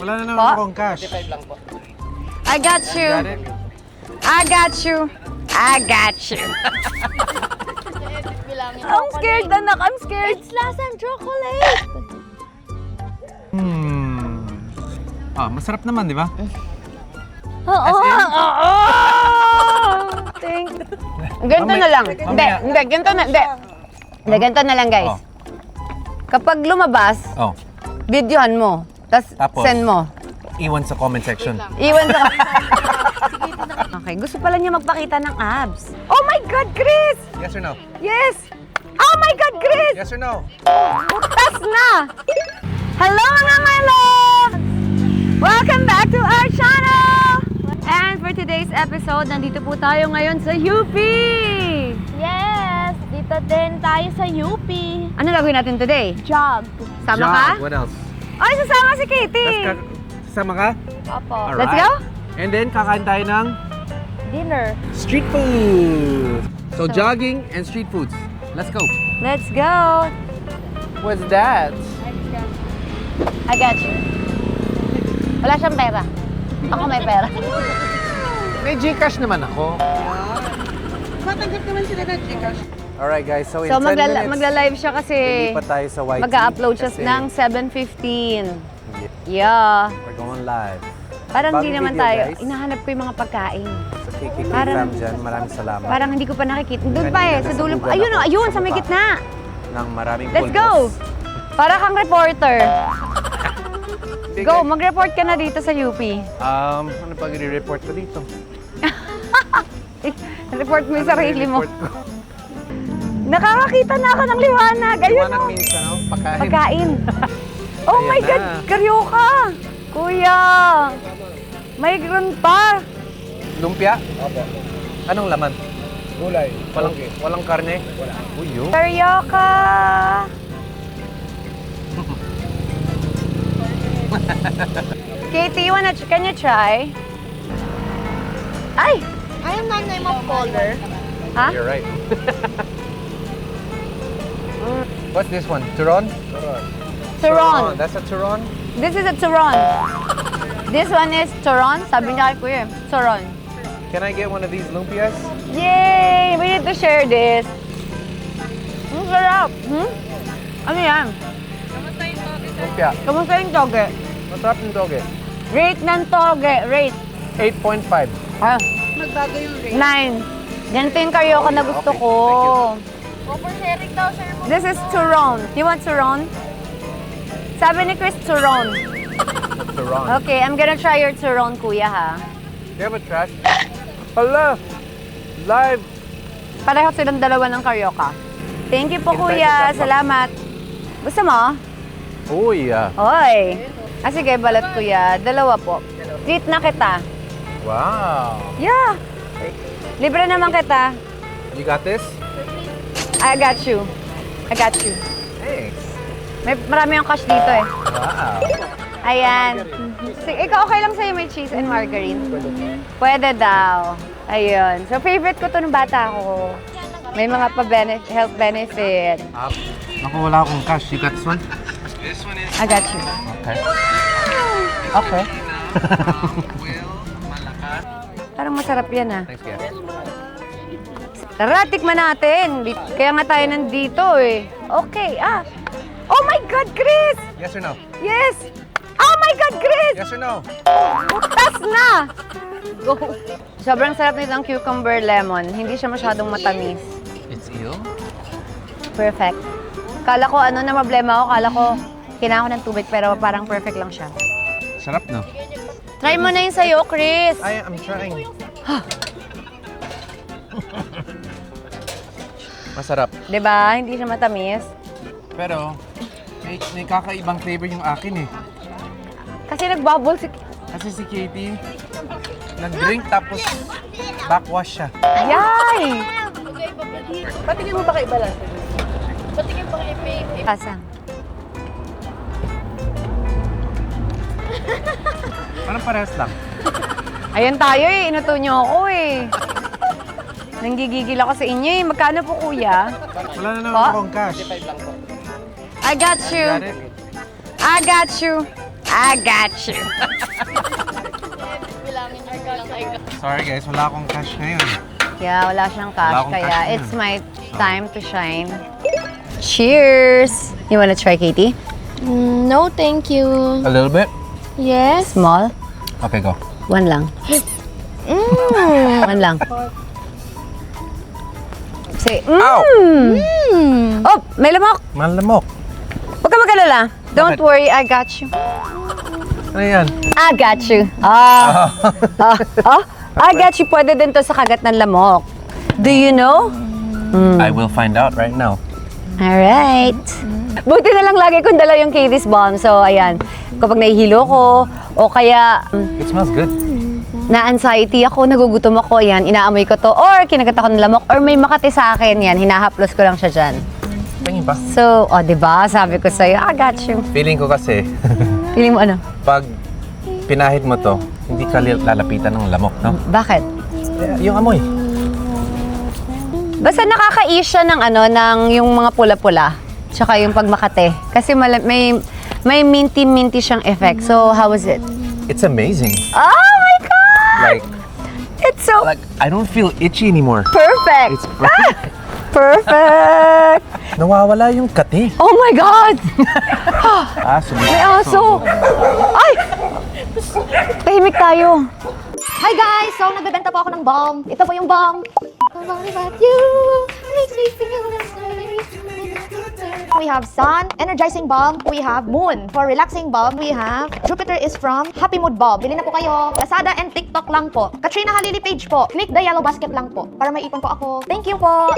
Wala na naman Po? akong cash. 25 lang po. I got you. Got it? I got you. I got you. I'm scared, anak. I'm scared. It's lasang chocolate. Masarap naman, di ba? Oo. Oo. Thank you. Ganito na lang. Hindi, ganito na. Hindi, ganito na lang, guys. Oh. Kapag lumabas, Oh. videohan mo. Tapos? Tapos send mo. Iwan sa comment section. Iwan sa... Okay, gusto pala niya magpakita ng abs. Oh my God, Chris! Yes or no? Yes! Oh my God, Chris! Yes or no? Butas na! Hello mga my love! Welcome back to our channel! And for today's episode, nandito po tayo ngayon sa UP! Yes! Dito din tayo sa UP. Ano gagawin natin today? Jog. Sama ka? What else? Ay, sasama si Katie! Sasama ka? Opo. Alright. Let's go? And then, kakain tayo ng Dinner. street food. So, jogging and street foods. Let's go. Let's go! What's that? I got you. Wala siyang pera. Ako may pera. May Gcash naman ako. Matanggap naman sila ng Gcash. Alright guys, so in So 10 minutes, magla-live siya kasi lilipat tayo sa YT. mag-a-upload siya kasi ng 7:15. Yeah. We're going live. Parang Bagong hindi naman video, tayo. guys. Inahanap ko yung mga pagkain. So KKK Parang- fam dyan, maraming salamat. Parang hindi ko pa nakikita. Doon pa Kanina eh, sa nasa dulo. Google Ayun, ako. ayun, sa Sa may baba. gitna. ng maraming Let's pulbos. go! Para kang reporter. Hindi, Go, guys. mag-report ka na dito sa UP. Ano pag i-report ko dito? Report mo yung sarili mo. i-report ko? Nakakakita na ako ng liwanag. Ayun Liwanag o. means ano? Pagkain. Pagkain. Oh Ayan my na. God, karyoka. Kuya. May ground pa. Lumpia? Opo. Anong laman? Gulay. Walang karne? Wala. Uy, yun. Karyoka. Katie, can you try? Ay! I am not name of color. Ha? You're right. What's this one? Turon? Turon. That's a turon? This is a turon. This one is turon. Sabi niya kay kuya, turon. Can I get one of these lumpias? Yay! We need to share this. Ang sarap. Ano yan? Lumpia. Kamusta yung toge? Masarap yung doge. Rate ng toge. Rate. 8.5. Ah, Magbago yung rate. 9. Ganito yung karyoka na gusto Okay. ko. Over sharing daw, sir. This is turon. You want turon? Sabi ni Chris, turon. Turon. Okay, I'm gonna try your turon, kuya, ha? Do you have a trash? Hala! Live! Pareho silang dalawa ng karyoka. Thank you po, Invite kuya. us up. Salamat. Gusto mo? Uy, Oy. Ah, sige, balat kuya. Dalawa po. Treat na kita. Wow! Yeah. Libre naman kita. You got this? I got you. I got you. Thanks. Marami yung cash dito eh. Wow! Ayan. Sige, ikaw okay lang sa'yo may cheese and margarine? Pwede daw. Ayun. So, favorite ko to ng bata ko. May mga health benefit. Ako wala akong cash. You got this one? I got you. Okay. Okay. Parang masarap yan ah. Thanks, guys. Tara, tikman natin. Kaya nga tayo nandito eh. Okay, ah. Oh my God, Chris! Yes or no? Yes! Oh my God, Chris! Yes or no? Butas na! Go! Sobrang sarap nito ng cucumber lemon. Hindi siya masyadong matamis. It's eel? Perfect. Kala ko ano na problema ko, kala ko kailangan ko ng tubig pero parang perfect lang siya. Sarap, no? Try mo na yun sa'yo, Chris! I'm trying. Masarap. 'Di ba? Hindi siya matamis. Pero, may kakaibang flavor yung akin eh. Kasi nagbubble si... Kasi si Katie, nag-drink tapos backwash siya. Yay! Patingin mo ba kay Balas? Patingin ba kay Babe? Asa? Parang parehas lang. Ayan tayo eh. Inuto niyo ako eh. Nanggigigil ako sa inyo eh. Magkano po, kuya? Wala na naman Po? akong cash. 25 lang po. I got you. Got it? I got you. I got you. Sorry guys, wala akong cash ngayon. Yeah, wala siyang cash, Wala akong kaya cash it's ngayon. my time to shine. Cheers! You wanna try, Katie? No, thank you. A little bit? Yes. Small? Okay, go. One lang. One lang. Say, Ow! Oh, may lamok! Malamok. Huwag ka mag-alala. Don't Bakit? worry, I got you. Ano yan? I got you. I got you. Pwede din to sa kagat ng lamok. Do you know? I will find out right now. Alright. Buti na lang lagi kong dala yung Katie's Balm. So, ayan. Kapag nahihilo ko, o kaya It smells good. na-anxiety ako, nagugutom ako, yan, inaamoy ko to, or kinagat ako ng lamok, or may makati sa akin, yan, hinahaplos ko lang siya dyan. Tingin pa. So, diba? Sabi ko sa'yo, I got you. Feeling ko kasi, Feeling mo ano? pag pinahid mo to, hindi ka lalapitan ng lamok, no? Bakit? Yung amoy. Basta nakaka-ease siya ng ng yung mga pula-pula. Tsaka yung pagmakate. Kasi may minty-minty siyang effect. So, how was it? It's amazing. Oh my God! Like, It's so I don't feel itchy anymore. perfect! It's perfect. Perfect! Nawawala yung kati. Oh my God! Aso. May aso! Ay! Tahimik tayo. Hi guys! So, nagbebenta po ako ng balm. Ito po yung balm. About you makes me feel this way. We have Sun, Energizing Balm. We have Moon, for relaxing balm. We have Jupiter is from Happy Mood Balm. Bili na po kayo. Lazada and TikTok lang po. Katrina Halili page po. Click the yellow basket lang po. Para may ipon po ako. Thank you po!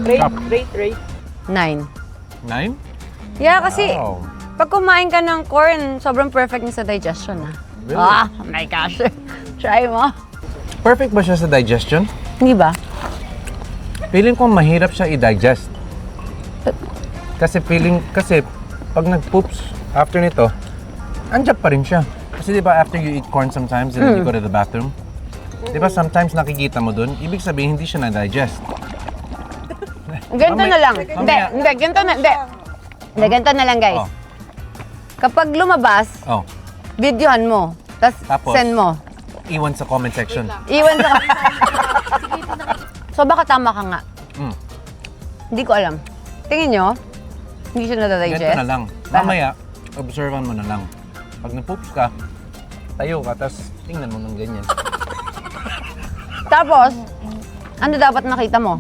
Rate. 9. 9? Yeah, kasi Wow. pag kumain ka ng corn, sobrang perfect niya sa digestion, ah. Really? Ah, oh my gosh. Try mo. Perfect ba siya sa digestion? Hindi ba? Feeling ko mahirap siya i-digest. Kasi pag nag-poops after nito, andyan pa rin siya. Kasi di ba after you eat corn sometimes and then you go to the bathroom, di ba sometimes nakikita mo dun, ibig sabihin hindi siya na-digest. Ganito na lang. Hindi, ganito na, hindi. Hindi, ganito na lang, guys. Oh. Kapag lumabas, Oh, videohan mo. Tapos? Send mo. iwan sa comment section. Iwan sa... So, baka tama ka nga. Mm. Hindi ko alam. Tingin nyo, hindi siya Ganito nadadigest. na lang. Mamaya, observan mo na lang. Pag nag-poops ka, tayo ka, tapos tingnan mo ng ganyan. Tapos, ano dapat nakita mo?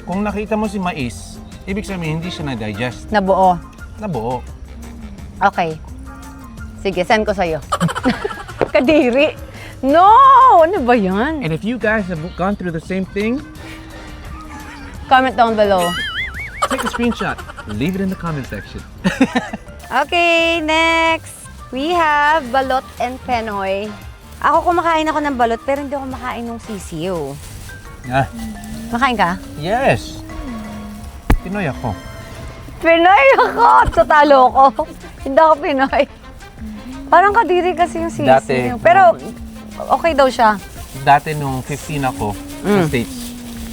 Kung nakita mo si mais, ibig sabihin hindi siya na-digest. Nabuo. Nabuo. Okay. Sige, send ko sa'yo. Kadiri. No! Ano ba yan? And if you guys have gone through the same thing, Comment down below. take a screenshot. Leave it in the comment section. Okay, next. We have balot and penoy. Ako kumakain ako ng balot, pero hindi ako makain ng sisiyo. Ah, Makain ka? yes! Pinoy ako. Pinoy ako! Sa talo ko. Hindi ako Pinoy. Parang kadiri kasi yung sisiyo. Dati. Pero okay daw siya. Dati nung 15 ako sa States,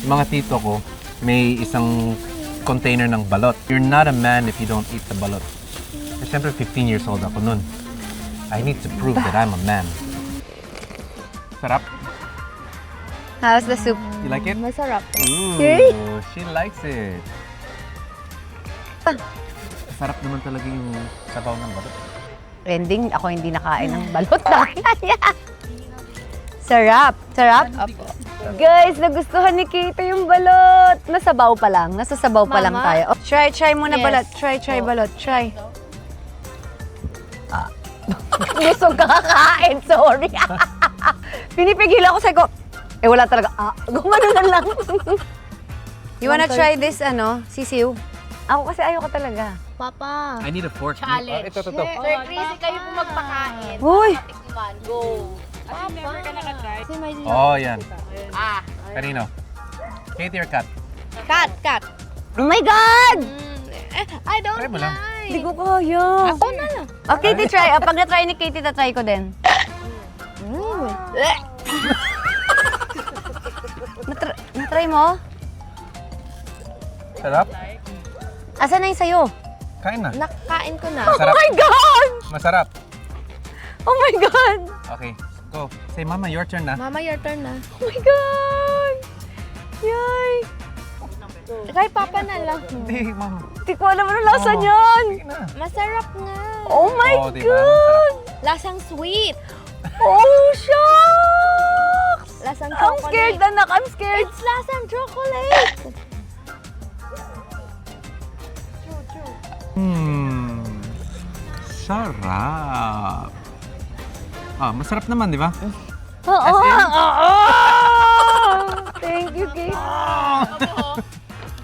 yung mga tito ko, may isang container ng balot. You're not a man if you don't eat the balot. Kasi syempre 15 years old ako nun. I need to prove that I'm a man. Sarap. How's the soup? You like it? Masarap. Ooh, Okay. she likes it. Sarap naman talaga yung sabaw ng balot. Ending, ako hindi nakain ng balot na kanya. Sarap. Sarap? Apo. Guys, nagustuhan ni Katie yung balot. Nasabaw pa lang. Nasasabaw pa lang Mama? tayo. Oh, try muna Yes. balot. Try balot. Try. Gusto ka kakain. Sorry. Pinipigil ako sa'yo. Wala talaga. Gumano na lang. You wanna try this, sisiw? Ako kasi ayoko talaga. Papa. I need a fork. Challenge. Ito. Sir Chrissy, kayo po magpakain. Uy! Tikman. Go. Never ka nakatry. Si my Oh, yan. Kanino? Katie or Kat? Cut. Oh my God! I don't Try mo lang. Hindi ko kaya. Ako na lang. Okay, try. Pag na-try ni Katie, na-try ko din. Na-try mo? Sarap? Asan na yung sayo? Kain na. Nakakain ko na. Masarap. Oh my God! Masarap. Oh my God! Okay, go. Say, Mama, your turn na. Mama, your turn na. Oh my God! Yay! Kay Papa na lang. Hindi, Mama. Hindi ko alam ano lasa Oh. niyan. Sige na. Masarap nga. Oh my Oh, diba? God! Lasang sweet. Oh, shucks! Lasang I'm chocolate. scared, anak. I'm scared. It's lasang chocolate. Sarap. Ah, masarap naman, di ba? Oo. As in? Thank you, Kate.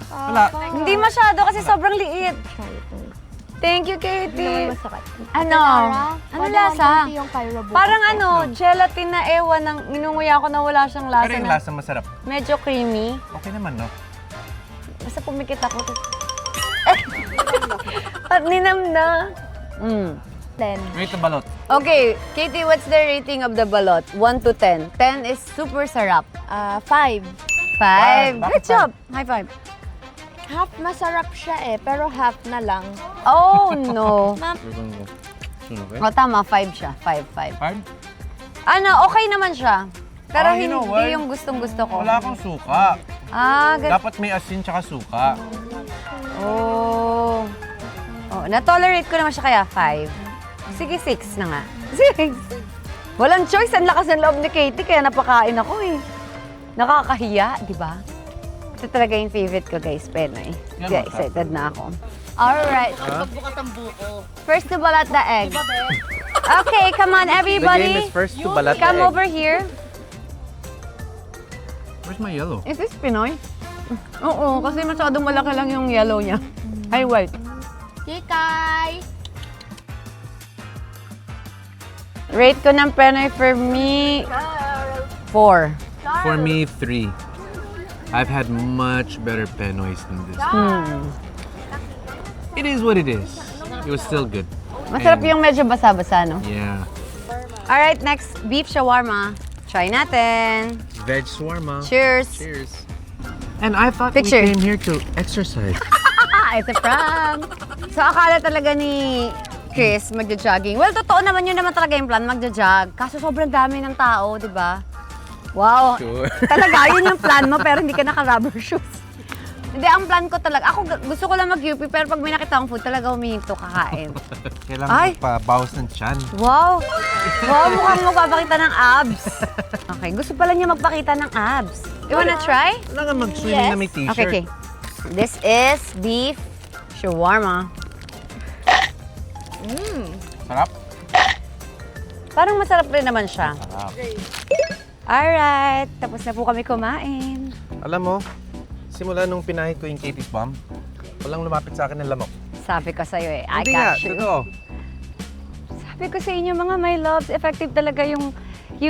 Wala. Hindi masyado kasi sobrang liit. Thank you, Hindi Katie. naman masakit. Ano? Ano lasa? Yung Pyro Boost. Parang ano, gelatin na ewan ng inunguya ko na wala siyang lasa Pero yung na lasa masarap. medyo creamy. Okay naman, no? Basta pumikit ako. At ninam na. Mm. 10. Rate the balot. Okay, Katie, what's the rating of the balot? 1 to 10. 10 is super sarap. 5. 5. Bakit Good job. High five. Half masarap siya pero half na lang. Oh, no. Ma'am, O, tama. 5 siya. 5. Hard? Ano, okay naman siya. Pero You know hindi what? yung gustong-gusto ko. Wala akong suka. Dapat may asin tsaka suka. Oh. Oh, na-tolerate ko naman siya kaya 5. Sige, 6 na nga. 6. Walang choice. Ang lakas ng loob ni Katie kaya napakain ako eh. Nakakahiya, di ba? Ito talaga yung favorite ko, guys. Penoy. Yan, Kaya masarap. excited na ako. Alright. Pagbukas ang buko. First to balat the egg. Diba, be? Okay, come on, The game everybody. is first to balat the Come egg. over here. Where's my yellow? Is this Pinoy? Oo, kasi masyadong malaki lang yung yellow niya. Ay, white. Kikay! Rate ko ng Pinoy for me, 4. For me, 3. I've had much better Penoys than this. It is what it is. It was still good. Masarap And- yung medyo basa-basa, no? Yeah. Alright, next, beef shawarma. Try natin. Veg shawarma. Cheers. Cheers. And I thought Picture. we came here to exercise. It's a prank. So, akala talaga ni Chris magja-jogging. Well, totoo naman yun naman talaga yung plan, magja-jog. Kaso sobrang dami ng tao, di ba? Wow. Sure. Talaga, yun yung plan mo, pero hindi ka naka-rubber shoes. Hindi, ang plan ko talaga, ako gusto ko lang mag-UP, pero pag may nakita akong food, talaga humihinto kakain. Kailangan Ay. magpabawas ng tiyan. Wow! Wow, mukhang magpapakita ng abs. Okay, gusto pala niya magpakita ng abs. You wanna try? Kailangan mag-swimming na may t-shirt. Okay, okay. This is beef shawarma. Sarap? Parang masarap rin naman siya. Sarap. Alright, tapos na po kami kumain. Alam mo, simula nung pinahid ko yung Katie's Bomb, walang lumapit sa akin ng lamok. Sabi ko sa'yo eh, I Hindi nga, got you. totoo. Sabi ko sa inyo mga my loves, effective talaga yung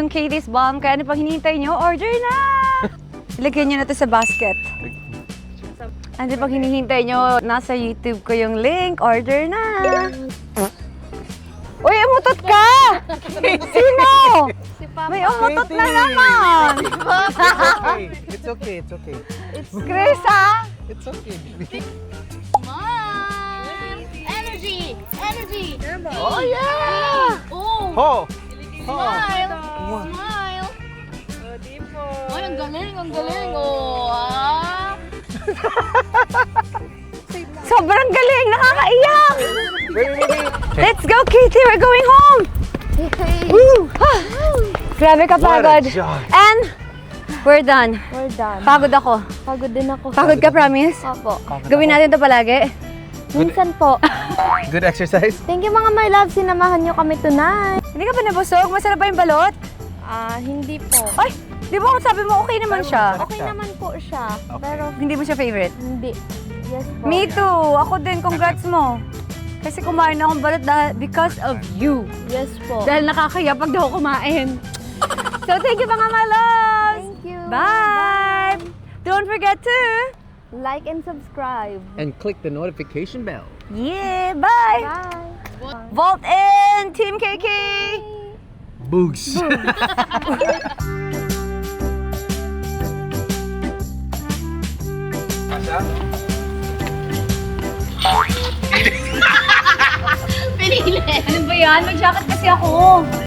Katie's Bomb. Kaya ano pang hinihintay nyo, order na! Ilagyan nyo na to sa basket. Ano pang hinihintay nyo, nasa YouTube ko yung link, order na! Uy, umutot ka! Sino? Si Papa. May umutot na naman! It's okay, it's okay. Chris, ha? It's okay. Mom! Energy! Energy! Oh, yeah! Oh! Ho! Smile! Smile! Ay, ang galing, ang galing. Oh, ah. Sobrang galing! Nakakaiyak! Wait. Let's go, Katie! We're going home! Woo! Grabe ka What a pagod. job. And we're done. We're done. Pagod ako. Pagod din ako. Pagod ka, promise? Opo. Gawin natin to palagi. Minsan po. Good exercise? Thank you mga my love, sinamahan niyo kami tonight. Hindi ka ba nabusog? Masarap ba yung balot? Hindi po. Ay! Di ba sabi mo okay naman siya? Okay naman po siya. Okay. Pero Hindi mo siya favorite? hindi. Yes po. Me too! Ako din, congrats mo. Kasi kumain na akong balot because of you. Yes po. Dahil nakakaya pag daw ako kumain. So thank you mga my loves! Thank you. Bye! Don't forget to... Like and subscribe. And click the notification bell. Yeah, bye! Bye. Vault in! Team KK! Boogs. Kasha? Pinili. Ano ba yan? May jacket kasi ako.